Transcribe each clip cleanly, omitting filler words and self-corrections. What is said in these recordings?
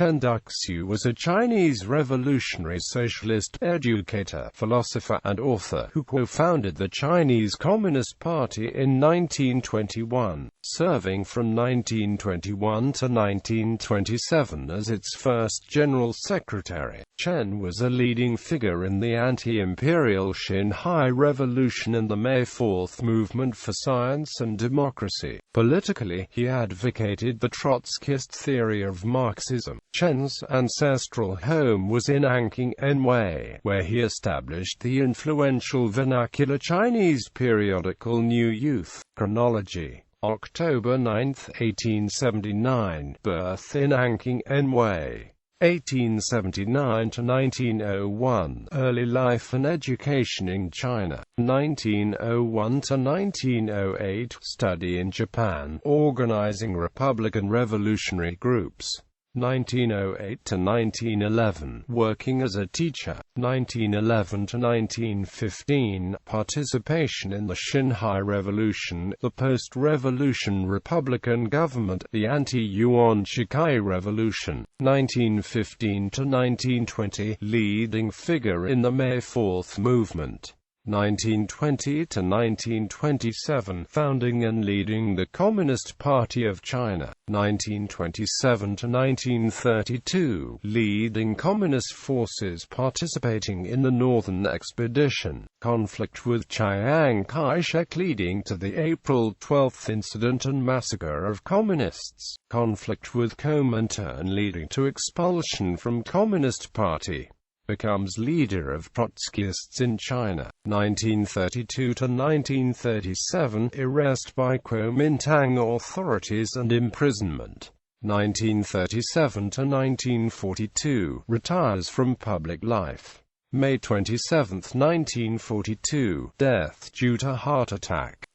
Chen Duxiu was a Chinese revolutionary socialist, educator, philosopher and author, who co-founded the Chinese Communist Party in 1921, serving from 1921 to 1927 as its first General Secretary. Chen was a leading figure in the anti-imperial Xinhai Revolution and the May 4th movement for science and democracy. Politically, he advocated the Trotskyist theory of Marxism. Chen's ancestral home was in Anqing, Anhui, where he established the influential vernacular Chinese periodical New Youth. Chronology. October 9, 1879. Birth in Anqing, Anhui. 1879 to 1901. Early life and education in China. 1901 to 1908. Study in Japan, organizing Republican revolutionary groups. 1908 to 1911. Working as a teacher. 1911 to 1915. Participation in the Xinhai Revolution, the post-revolution Republican government, the anti-yuan Xinhai Revolution. 1915 to 1920. Leading figure in the May 4th movement. 1920 to 1927, founding and leading the Communist Party of China. 1927 to 1932, leading communist forces participating in the Northern Expedition. Conflict with Chiang Kai-shek leading to the April 12 incident and massacre of communists. Conflict with Kuomintang leading to expulsion from Communist Party. Becomes leader of Trotskyists in China. 1932 to 1937, arrest by Kuomintang authorities and imprisonment. 1937 to 1942, retires from public life. May 27, 1942, death due to heart attack.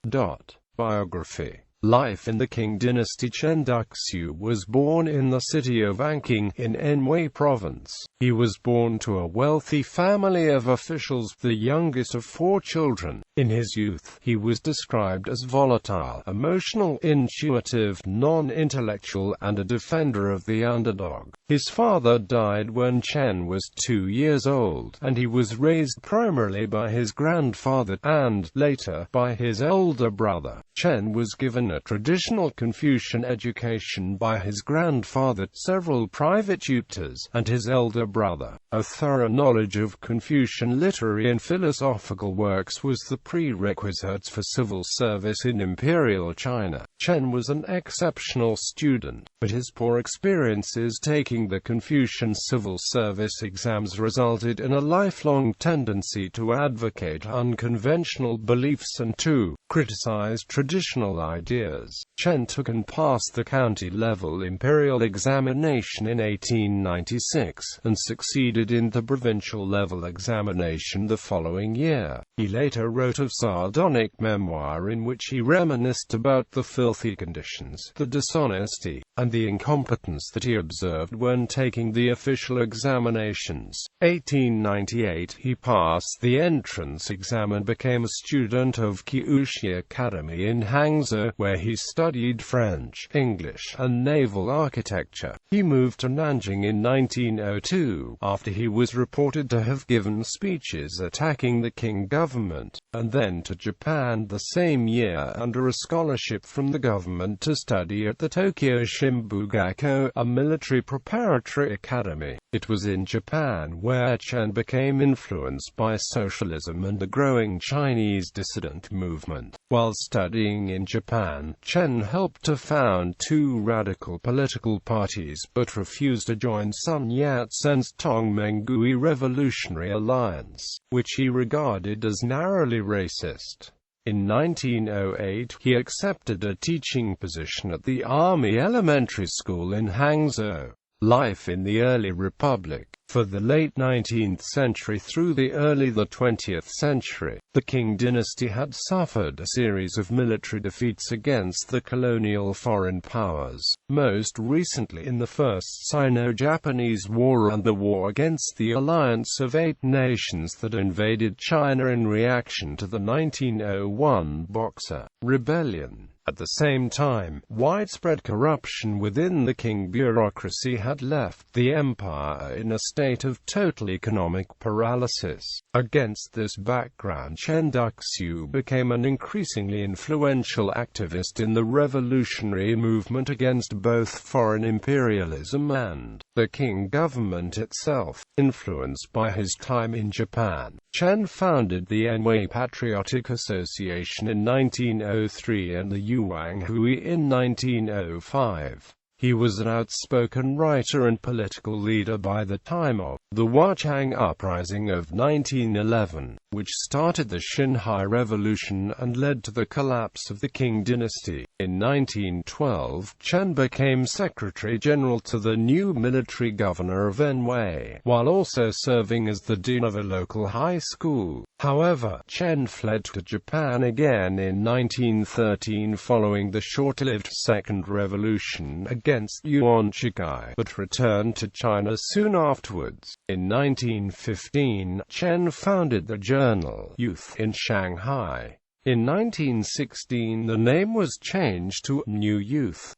Biography. Life in the Qing dynasty. Chen Duxiu was born in the city of Anqing, in Anhui province. He was born to a wealthy family of officials, the youngest of 4 children. In his youth, he was described as volatile, emotional, intuitive, non-intellectual, and a defender of the underdog. His father died when Chen was 2 years old, and he was raised primarily by his grandfather, and, later, by his older brother. Chen was given a traditional Confucian education by his grandfather, several private tutors, and his elder brother. A thorough knowledge of Confucian literary and philosophical works was the prerequisite for civil service in Imperial China. Chen was an exceptional student, but his poor experiences taking the Confucian civil service exams resulted in a lifelong tendency to advocate unconventional beliefs and to criticize traditional ideas. Chen took and passed the county-level imperial examination in 1896, and succeeded in the provincial-level examination the following year. He later wrote a sardonic memoir in which he reminisced about the filthy conditions, the dishonesty, and the incompetence that he observed when taking the official examinations. 1898, he passed the entrance exam and became a student of Kyushu Academy in Hangzhou, where he studied French, English, and naval architecture. He moved to Nanjing in 1902, after he was reported to have given speeches attacking the Qing government, and then to Japan the same year under a scholarship from the government to study at the Tokyo Shimbugakko, a military preparatory academy. It was in Japan where Chen became influenced by socialism and the growing Chinese dissident movement. While studying in Japan, Chen helped to found 2 radical political parties but refused to join Sun Yat-sen's Tongmenghui Revolutionary Alliance, which he regarded as narrowly racist. In 1908, he accepted a teaching position at the Army Elementary School in Hangzhou. Life in the early Republic. For the late 19th century through the early 20th century, the Qing dynasty had suffered a series of military defeats against the colonial foreign powers, most recently in the First Sino-Japanese War and the war against the alliance of 8 nations that invaded China in reaction to the 1901 Boxer Rebellion. At the same time, widespread corruption within the Qing bureaucracy had left the empire in a state of total economic paralysis. Against this background, Chen Duxiu became an increasingly influential activist in the revolutionary movement against both foreign imperialism and the Qing government itself. Influenced by his time in Japan, Chen founded the Anhui Patriotic Association in 1903 and the Anhui in 1905. He was an outspoken writer and political leader by the time of the Wuchang Uprising of 1911, which started the Xinhai Revolution and led to the collapse of the Qing dynasty. In 1912, Chen became Secretary General to the new military governor of Anhui, while also serving as the dean of a local high school. However, Chen fled to Japan again in 1913 following the short-lived Second Revolution against Yuan Shikai, but returned to China soon afterwards. In 1915, Chen founded the journal Youth in Shanghai. In 1916, the name was changed to New Youth.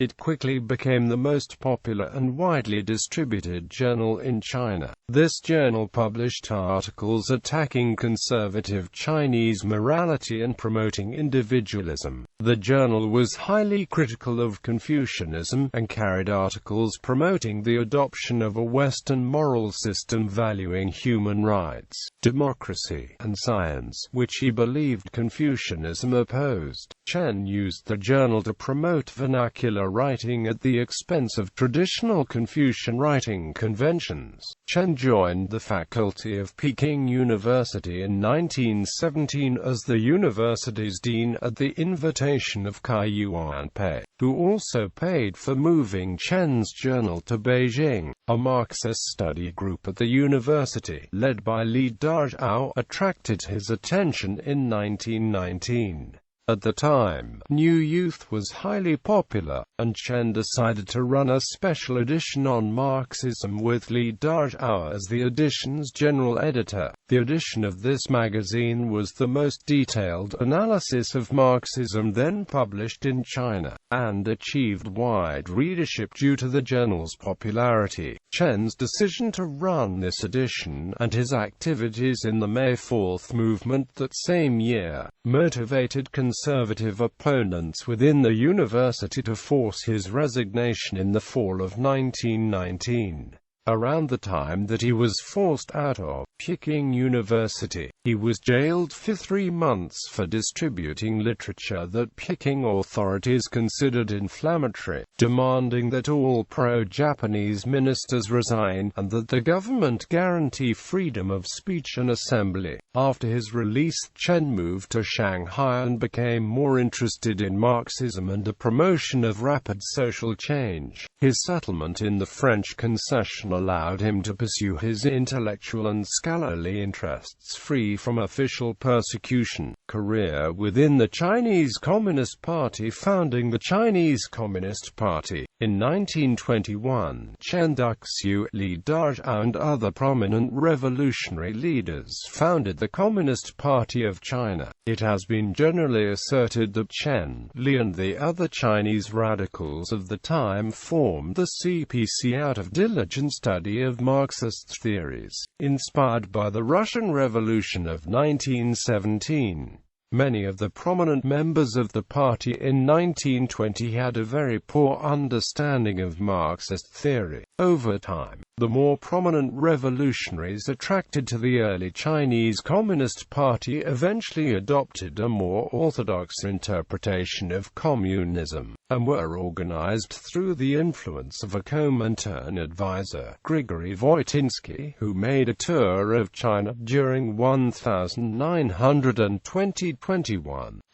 It quickly became the most popular and widely distributed journal in China. This journal published articles attacking conservative Chinese morality and promoting individualism. The journal was highly critical of Confucianism, and carried articles promoting the adoption of a Western moral system valuing human rights, democracy, and science, which he believed Confucianism opposed. Chen used the journal to promote vernacular writing at the expense of traditional Confucian writing conventions. Chen joined the faculty of Peking University in 1917 as the university's dean at the invitation of Cai Yuanpei, who also paid for moving Chen's journal to Beijing. A Marxist study group at the university, led by Li Dazhao, attracted his attention in 1919. At the time, New Youth was highly popular, and Chen decided to run a special edition on Marxism with Li Dazhao as the edition's general editor. The edition of this magazine was the most detailed analysis of Marxism then published in China, and achieved wide readership due to the journal's popularity. Chen's decision to run this edition, and his activities in the May 4th movement that same year, motivated conservative opponents within the university to force his resignation in the fall of 1919. Around the time that he was forced out of Peking University, he was jailed for 3 months for distributing literature that Peking authorities considered inflammatory, demanding that all pro-Japanese ministers resign, and that the government guarantee freedom of speech and assembly. After his release, Chen moved to Shanghai and became more interested in Marxism and the promotion of rapid social change. His settlement in the French concession allowed him to pursue his intellectual and scholarly interests free from official persecution. Career within the Chinese Communist Party, founding the Chinese Communist Party. In 1921, Chen Duxiu, Li Dazhao and other prominent revolutionary leaders founded the Communist Party of China. It has been generally asserted that Chen, Li and the other Chinese radicals of the time formed the CPC out of diligent study of Marxist theories, inspired by the Russian Revolution of 1917. Many of the prominent members of the party in 1920 had a very poor understanding of Marxist theory. Over time, the more prominent revolutionaries attracted to the early Chinese Communist Party eventually adopted a more orthodox interpretation of communism, and were organized through the influence of a Comintern advisor, Grigory Voitinsky, who made a tour of China during 1920-21.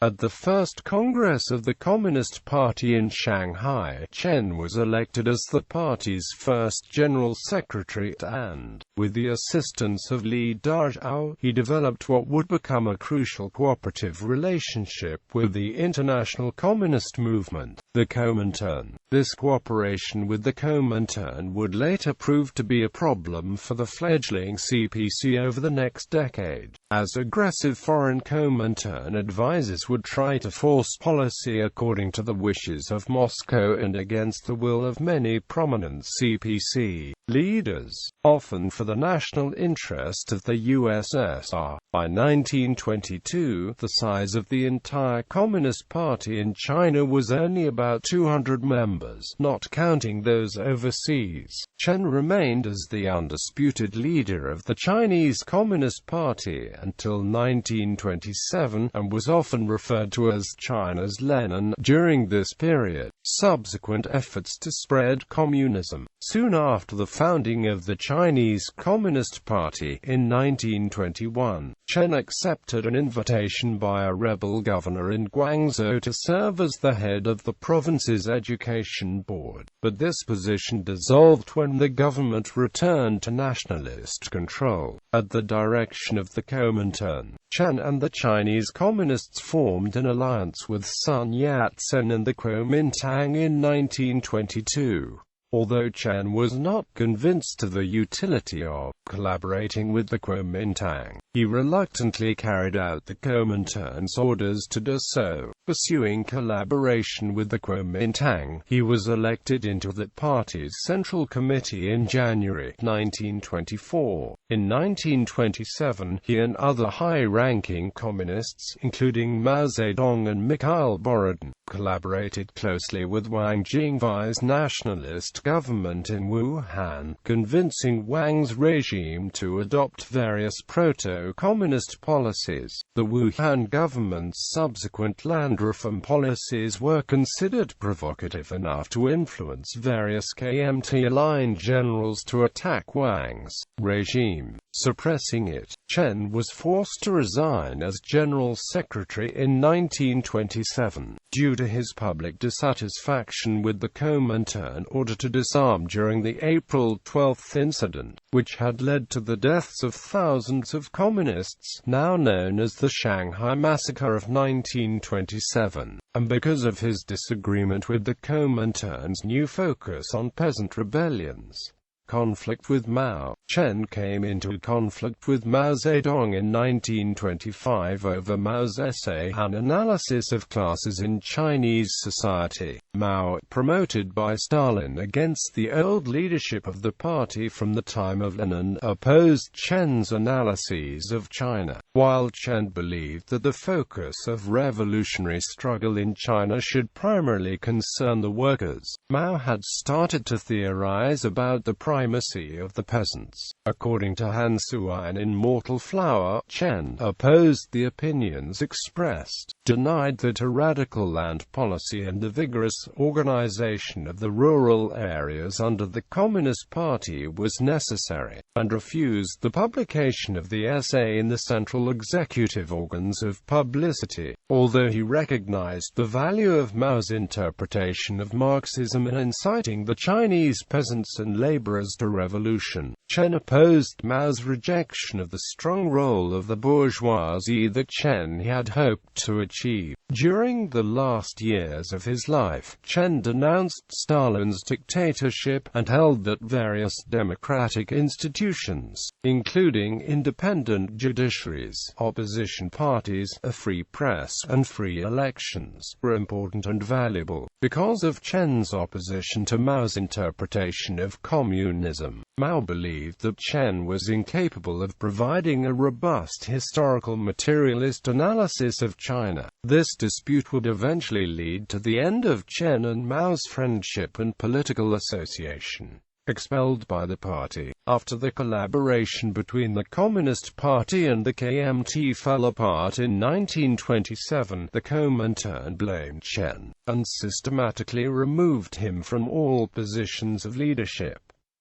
At the first Congress of the Communist Party in Shanghai, Chen was elected as the party's first General Secretary, and, with the assistance of Li Dazhao, he developed what would become a crucial cooperative relationship with the international communist movement, the Comintern. This cooperation with the Comintern would later prove to be a problem for the fledgling CPC over the next decade, as aggressive foreign Comintern advisors would try to force policy according to the wishes of Moscow and against the will of many prominent CPC leaders, often for the national interest of the USSR. By 1922, the size of the entire Communist Party in China was only about 200 members, not counting those overseas. Chen remained as the undisputed leader of the Chinese Communist Party until 1927, and was often referred to as China's Lenin during this period. Subsequent efforts to spread communism. Soon after the founding of the Chinese Communist Party in 1921, Chen accepted an invitation by a rebel governor in Guangzhou to serve as the head of the province's education board, but this position dissolved when the government returned to nationalist control. At the direction of the Kuomintang, Chen and the Chinese Communists formed an alliance with Sun Yat-sen and the Kuomintang in 1922. Although Chen was not convinced of the utility of collaborating with the Kuomintang, he reluctantly carried out the Kuomintang's orders to do so. Pursuing collaboration with the Kuomintang, he was elected into the party's Central Committee in January 1924. In 1927, he and other high-ranking communists, including Mao Zedong and Mikhail Borodin, collaborated closely with Wang Jingvei's nationalist government in Wuhan, convincing Wang's regime to adopt various proto-communist policies. The Wuhan government's subsequent land reform policies were considered provocative enough to influence various KMT-aligned generals to attack Wang's regime. Suppressing it, Chen was forced to resign as General Secretary in 1927, due to his public dissatisfaction with the Kuomintang order to disarm during the April 12 incident, which had led to the deaths of thousands of communists, now known as the Shanghai Massacre of 1927, and because of his disagreement with the Kuomintang's new focus on peasant rebellions. Conflict with Mao. Chen came into conflict with Mao Zedong in 1925 over Mao's essay, An Analysis of Classes in Chinese Society. Mao, promoted by Stalin against the old leadership of the party from the time of Lenin, opposed Chen's analyses of China. While Chen believed that the focus of revolutionary struggle in China should primarily concern the workers, Mao had started to theorize about the primacy of the peasants. According to Han Sui in Mortal Flower, Chen opposed the opinions expressed, denied that a radical land policy and the vigorous organization of the rural areas under the Communist Party was necessary, and refused the publication of the essay in the central executive organs of publicity. Although he recognized the value of Mao's interpretation of Marxism in inciting the Chinese peasants and laborers to revolution, Chen opposed Mao's rejection of the strong role of the bourgeoisie that Chen had hoped to achieve. During the last years of his life, Chen denounced Stalin's dictatorship and held that various democratic institutions, including independent judiciaries, opposition parties, a free press, and free elections, were important and valuable. Because of Chen's opposition to Mao's interpretation of communism, Mao believed that Chen was incapable of providing a robust historical materialist analysis of China. This dispute would eventually lead to the end of Chen and Mao's friendship and political association. Expelled by the party. After the collaboration between the Communist Party and the KMT fell apart in 1927, the Kuomintang blamed Chen, and systematically removed him from all positions of leadership.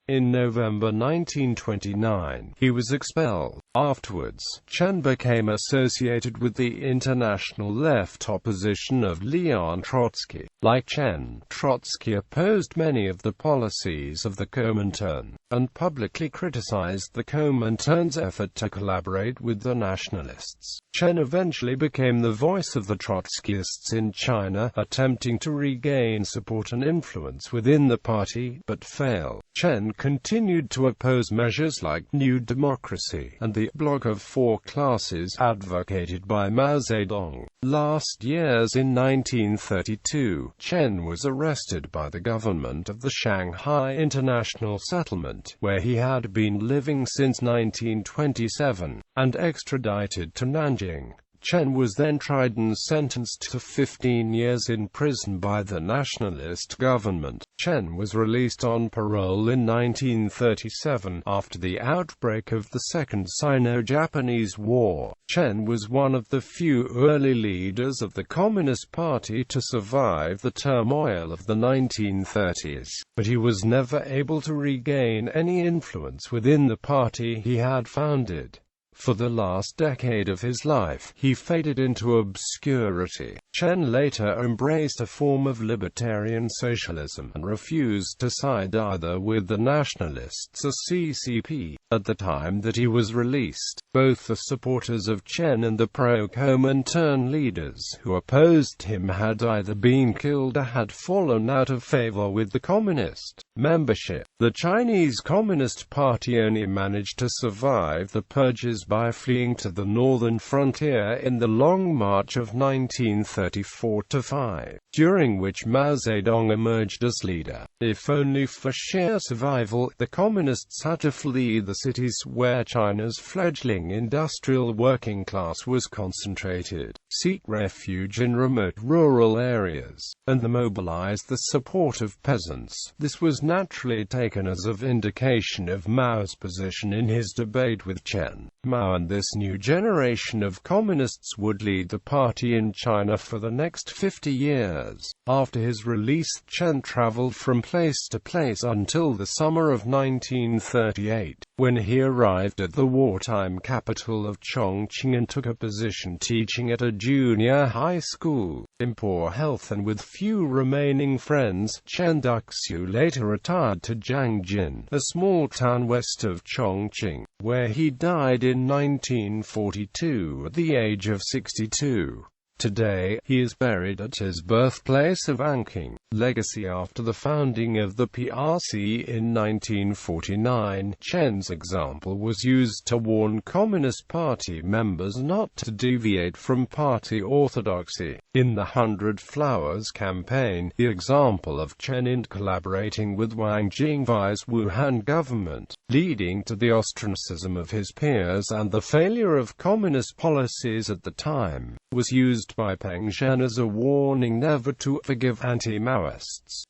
In November 1929, he was expelled. Afterwards, Chen became associated with the international left opposition of Leon Trotsky. Like Chen, Trotsky opposed many of the policies of the Kuomintang, and publicly criticized the Kuomintang's effort to collaborate with the nationalists. Chen eventually became the voice of the Trotskyists in China, attempting to regain support and influence within the party, but failed. Chen continued to oppose measures like New Democracy and the bloc of four classes advocated by Mao Zedong. Last years in 1932, Chen was arrested by the government of the Shanghai International Settlement, where he had been living since 1927, and extradited to Anqing. Chen was then tried and sentenced to 15 years in prison by the nationalist government. Chen was released on parole in 1937 after the outbreak of the Second Sino-Japanese War. Chen was one of the few early leaders of the Communist Party to survive the turmoil of the 1930s, but he was never able to regain any influence within the party he had founded. For the last decade of his life, he faded into obscurity. Chen later embraced a form of libertarian socialism and refused to side either with the nationalists or CCP. At the time that he was released, both the supporters of Chen and the pro-Comintern leaders who opposed him had either been killed or had fallen out of favor with the communist membership. The Chinese Communist Party only managed to survive the purges by fleeing to the northern frontier in the Long March of 1934–5, during which Mao Zedong emerged as leader. If only for sheer survival, the communists had to flee the cities where China's fledgling industrial working class was concentrated, seek refuge in remote rural areas, and mobilize the support of peasants. This was naturally taken as an indication of Mao's position in his debate with Chen. Mao and this new generation of communists would lead the party in China for the next 50 years. After his release, Chen traveled from place to place until the summer of 1938, when he arrived at the wartime capital of Chongqing and took a position teaching at a junior high school. In poor health and with few remaining friends, Chen Duxiu later retired to Jiangjin, a small town west of Chongqing, where he died in 1942 at the age of 62. Today, he is buried at his birthplace of Anqing. Legacy. After the founding of the PRC in 1949, Chen's example was used to warn Communist Party members not to deviate from party orthodoxy. In the 100 Flowers campaign, the example of Chen in collaborating with Wang Jingvei's Wuhan government, leading to the ostracism of his peers and the failure of communist policies at the time, was used by Peng Zhen as a warning never to forgive anti-Maoists.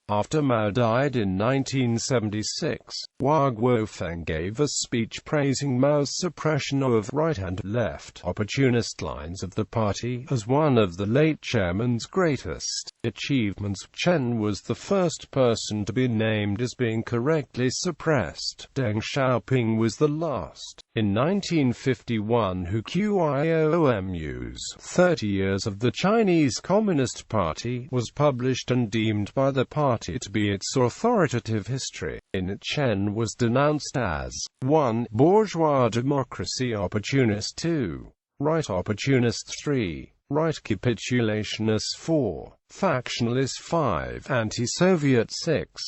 After Mao died in 1976, Hua Guofeng gave a speech praising Mao's suppression of right and left opportunist lines of the party as one of the late chairman's greatest achievements. Chen was the first person to be named as being correctly suppressed. Deng Xiaoping was the last. In 1951, Huqiu's 30 Years of the Chinese Communist Party was published and deemed by the party to be its authoritative history. In it, Chen was denounced as 1. Bourgeois democracy opportunist, 2. Right opportunist, 3. Right capitulationist, 4. Factionalist, 5. Anti-Soviet, 6.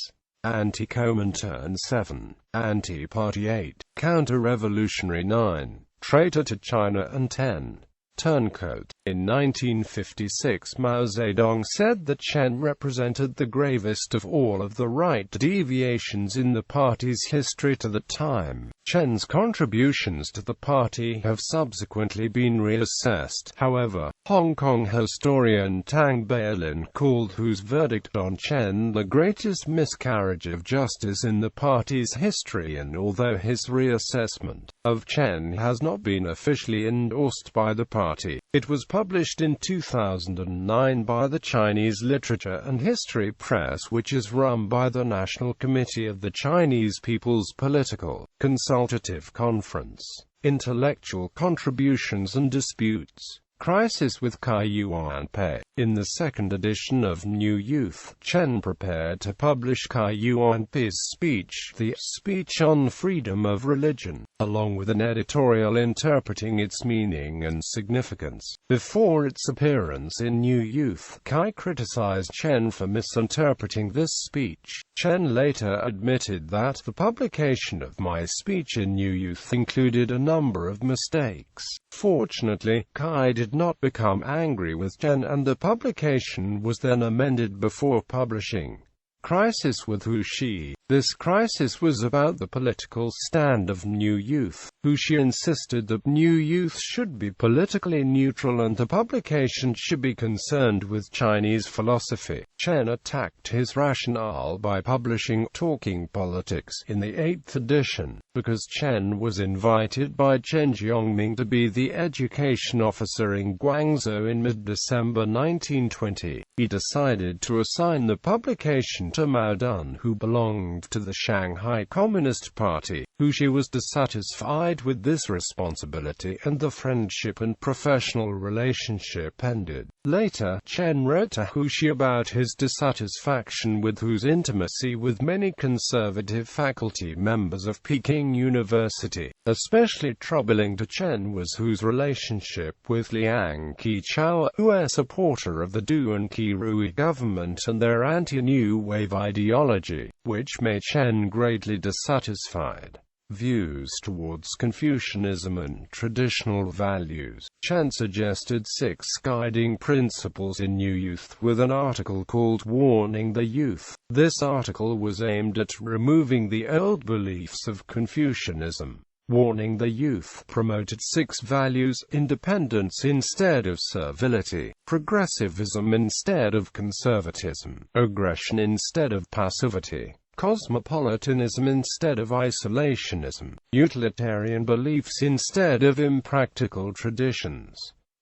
Anti-Comintern, 7. Anti-Party, 8. Counter-revolutionary, 9. Traitor to China, and 10. Turncoat. In 1956, Mao Zedong said that Chen represented the gravest of all of the right deviations in the party's history to the time. Chen's contributions to the party have subsequently been reassessed. However, Hong Kong historian Tang Bailin called Hu's verdict on Chen the greatest miscarriage of justice in the party's history, and although his reassessment of Chen has not been officially endorsed by the party, it was published in 2009 by the Chinese Literature and History Press, which is run by the National Committee of the Chinese People's Political Consultative Conference. Intellectual Contributions and Disputes. Crisis with Kai-Yuan Pei. In the second edition of New Youth, Chen prepared to publish Kai-Yuan Pei's speech, The Speech on Freedom of Religion, along with an editorial interpreting its meaning and significance. Before its appearance in New Youth, Kai criticized Chen for misinterpreting this speech. Chen later admitted that the publication of my speech in New Youth included a number of mistakes. Fortunately, Kai did not become angry with Chen, and the publication was then amended before publishing Crisis with Hu Xi. This crisis was about the political stand of New Youth. Hu Xi insisted that New Youth should be politically neutral and the publication should be concerned with Chinese philosophy. Chen attacked his rationale by publishing Talking Politics in the 8th edition. Because Chen was invited by Chen Jiongming to be the education officer in Guangzhou in mid-December 1920, he decided to assign the publication to Mao Dun, who belonged to the Shanghai Communist Party. Hu Xi was dissatisfied with this responsibility, and the friendship and professional relationship ended. Later, Chen wrote to Hu Xi about his dissatisfaction with Hu's intimacy with many conservative faculty members of Peking University. Especially troubling to Chen was Hu's relationship with Liang Qichao, a supporter of the Du and Qi Rui government and their anti-New Wave ideology, which made Chen greatly dissatisfied. Views towards Confucianism and traditional values. Chen suggested 6 guiding principles in New Youth with an article called Warning the Youth. This article was aimed at removing the old beliefs of Confucianism. Warning the Youth promoted 6 values: independence instead of servility, progressivism instead of conservatism, aggression instead of passivity, cosmopolitanism instead of isolationism, utilitarian beliefs instead of impractical traditions,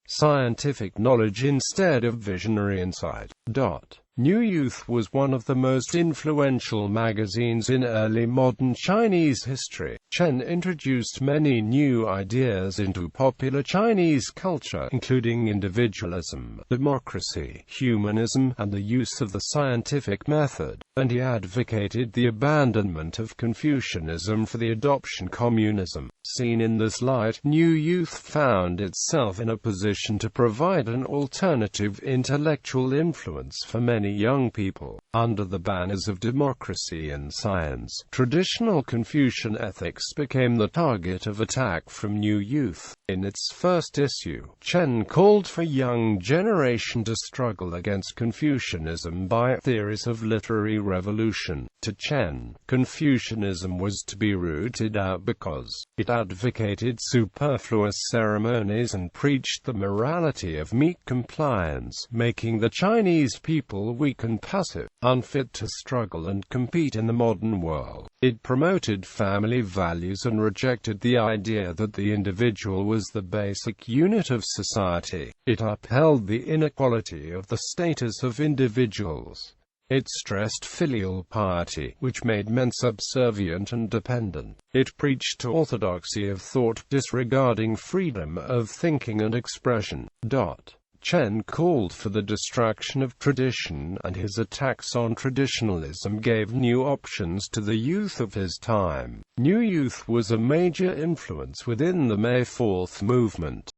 scientific knowledge instead of visionary insight. New Youth was one of the most influential magazines in early modern Chinese history. Chen introduced many new ideas into popular Chinese culture, including individualism, democracy, humanism, and the use of the scientific method, and he advocated the abandonment of Confucianism for the adoption of communism. Seen in this light, New Youth found itself in a position to provide an alternative intellectual influence for many young people. Under the banners of democracy and science, traditional Confucian ethics became the target of attack from New Youth. In its first issue, Chen called for young generation to struggle against Confucianism by theories of literary revolution. To Chen, Confucianism was to be rooted out because it advocated superfluous ceremonies and preached the morality of meek compliance, making the Chinese people weak and passive, unfit to struggle and compete in the modern world. It promoted family values and rejected the idea that the individual was the basic unit of society. It upheld the inequality of the status of individuals. It stressed filial piety, which made men subservient and dependent. It preached orthodoxy of thought, disregarding freedom of thinking and expression. Chen called for the destruction of tradition, and his attacks on traditionalism gave new options to the youth of his time. New Youth was a major influence within the May 4th movement.